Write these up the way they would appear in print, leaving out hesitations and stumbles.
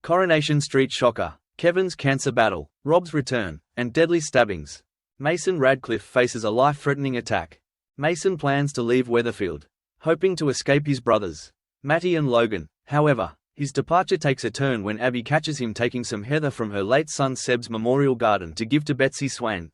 Coronation Street shocker, Kevin's cancer battle, Rob's return, and deadly stabbings. Mason Radcliffe faces a life-threatening attack. Mason plans to leave Weatherfield, hoping to escape his brothers, Matty and Logan. However, his departure takes a turn when Abby catches him taking some heather from her late son Seb's memorial garden to give to Betsy Swain.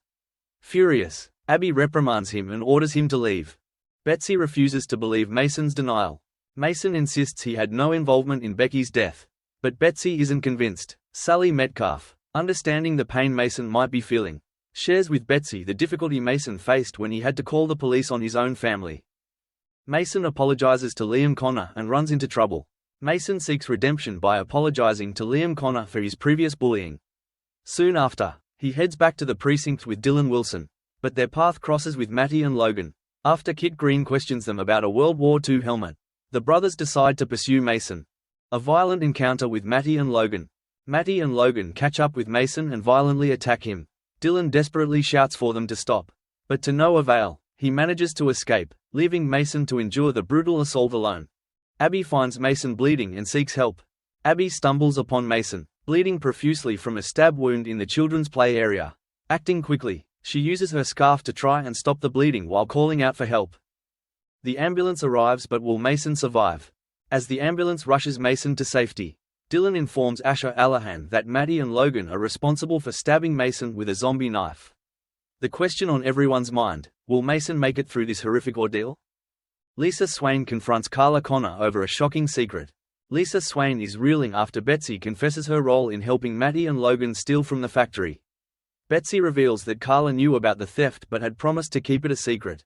Furious, Abby reprimands him and orders him to leave. Betsy refuses to believe Mason's denial. Mason insists he had no involvement in Becky's death. But Betsy isn't convinced. Sally Metcalf, understanding the pain Mason might be feeling, shares with Betsy the difficulty Mason faced when he had to call the police on his own family. Mason apologizes to Liam Connor and runs into trouble. Mason seeks redemption by apologizing to Liam Connor for his previous bullying. Soon after, he heads back to the precinct with Dylan Wilson, but their path crosses with Matty and Logan. After Kit Green questions them about a World War II helmet, the brothers decide to pursue Mason. A violent encounter with Matty and Logan. Matty and Logan catch up with Mason and violently attack him. Dylan desperately shouts for them to stop, but to no avail. He manages to escape, leaving Mason to endure the brutal assault alone. Abby finds Mason bleeding and seeks help. Abby stumbles upon Mason, bleeding profusely from a stab wound in the children's play area. Acting quickly, she uses her scarf to try and stop the bleeding while calling out for help. The ambulance arrives, but will Mason survive? As the ambulance rushes Mason to safety, Dylan informs Asher Allahan that Matty and Logan are responsible for stabbing Mason with a zombie knife. The question on everyone's mind, will Mason make it through this horrific ordeal? Lisa Swain confronts Carla Connor over a shocking secret. Lisa Swain is reeling after Betsy confesses her role in helping Matty and Logan steal from the factory. Betsy reveals that Carla knew about the theft but had promised to keep it a secret.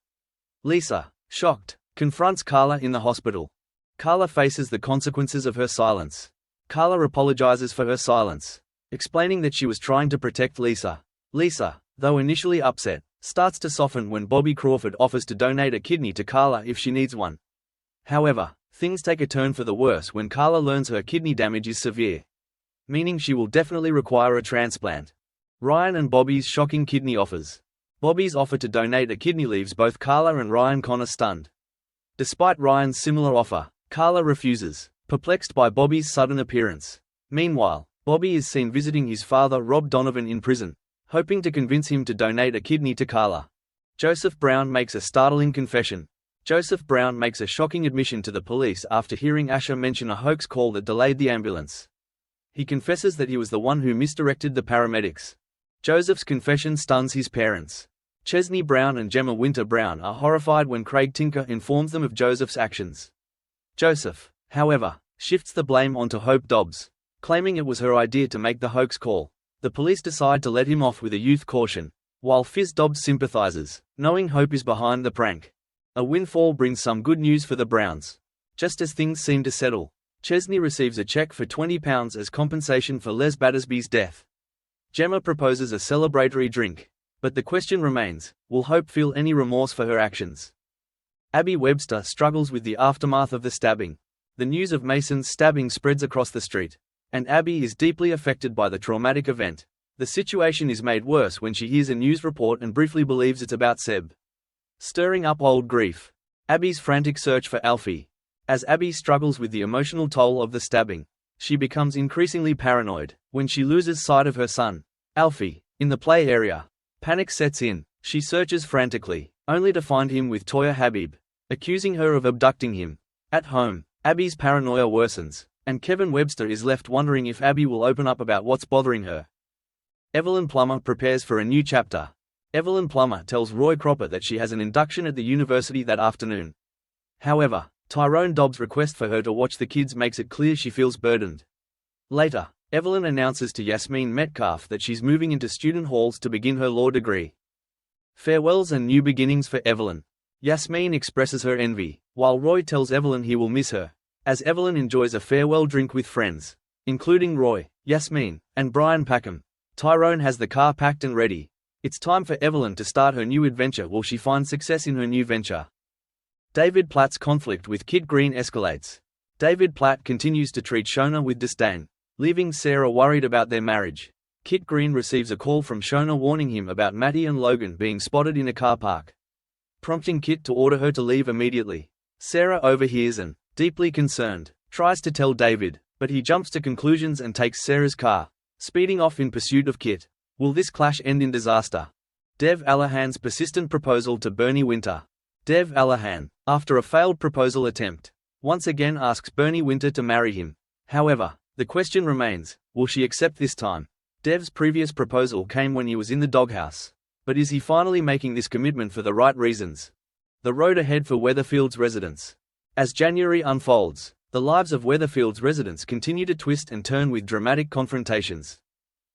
Lisa, shocked, confronts Carla in the hospital. Carla faces the consequences of her silence. Carla apologizes for her silence, explaining that she was trying to protect Lisa. Lisa, though initially upset, starts to soften when Bobby Crawford offers to donate a kidney to Carla if she needs one. However, things take a turn for the worse when Carla learns her kidney damage is severe, meaning she will definitely require a transplant. Ryan and Bobby's shocking kidney offers. Bobby's offer to donate a kidney leaves both Carla and Ryan Connor stunned. Despite Ryan's similar offer, Carla refuses, perplexed by Bobby's sudden appearance. Meanwhile, Bobby is seen visiting his father Rob Donovan in prison, hoping to convince him to donate a kidney to Carla. Joseph Brown makes a startling confession. Joseph Brown makes a shocking admission to the police after hearing Asher mention a hoax call that delayed the ambulance. He confesses that he was the one who misdirected the paramedics. Joseph's confession stuns his parents. Chesney Brown and Gemma Winter Brown are horrified when Craig Tinker informs them of Joseph's actions. Joseph, however, shifts the blame onto Hope Dobbs, claiming it was her idea to make the hoax call. The police decide to let him off with a youth caution, while Fizz Dobbs sympathizes, knowing Hope is behind the prank. A windfall brings some good news for the Browns. Just as things seem to settle, Chesney receives a check for £20 as compensation for Les Battersby's death. Gemma proposes a celebratory drink, but the question remains, will Hope feel any remorse for her actions? Abby Webster struggles with the aftermath of the stabbing. The news of Mason's stabbing spreads across the street, and Abby is deeply affected by the traumatic event. The situation is made worse when she hears a news report and briefly believes it's about Seb. Stirring up old grief. Abby's frantic search for Alfie. As Abby struggles with the emotional toll of the stabbing, she becomes increasingly paranoid when she loses sight of her son, Alfie, in the play area. Panic sets in. She searches frantically, only to find him with Toya Habib, accusing her of abducting him. At home, Abby's paranoia worsens, and Kevin Webster is left wondering if Abby will open up about what's bothering her. Evelyn Plummer prepares for a new chapter. Evelyn Plummer tells Roy Cropper that she has an induction at the university that afternoon. However, Tyrone Dobbs' request for her to watch the kids makes it clear she feels burdened. Later, Evelyn announces to Yasmin Metcalf that she's moving into student halls to begin her law degree. Farewells and new beginnings for Evelyn. Yasmin expresses her envy, while Roy tells Evelyn he will miss her, as Evelyn enjoys a farewell drink with friends, including Roy, Yasmin, and Brian Packham. Tyrone has the car packed and ready. It's time for Evelyn to start her new adventure. Will she find success in her new venture? David Platt's conflict with Kit Green escalates. David Platt continues to treat Shona with disdain, leaving Sarah worried about their marriage. Kit Green receives a call from Shona warning him about Matty and Logan being spotted in a car park, prompting Kit to order her to leave immediately. Sarah overhears and, deeply concerned, tries to tell David, But he jumps to conclusions and takes Sarah's car, speeding off in pursuit of Kit. Will this clash end in disaster? Dev Allahan's persistent proposal to Bernie Winter. Dev Allahan, after a failed proposal attempt, once again asks Bernie Winter to marry him. However, the question remains, will she accept this time? Dev's previous proposal came when he was in the doghouse. But is he finally making this commitment for the right reasons? The road ahead for Weatherfield's residents. As January unfolds, the lives of Weatherfield's residents continue to twist and turn with dramatic confrontations,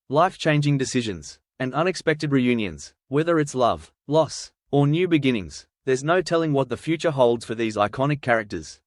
life-changing decisions, and unexpected reunions. Whether it's love, loss, or new beginnings, there's no telling what the future holds for these iconic characters.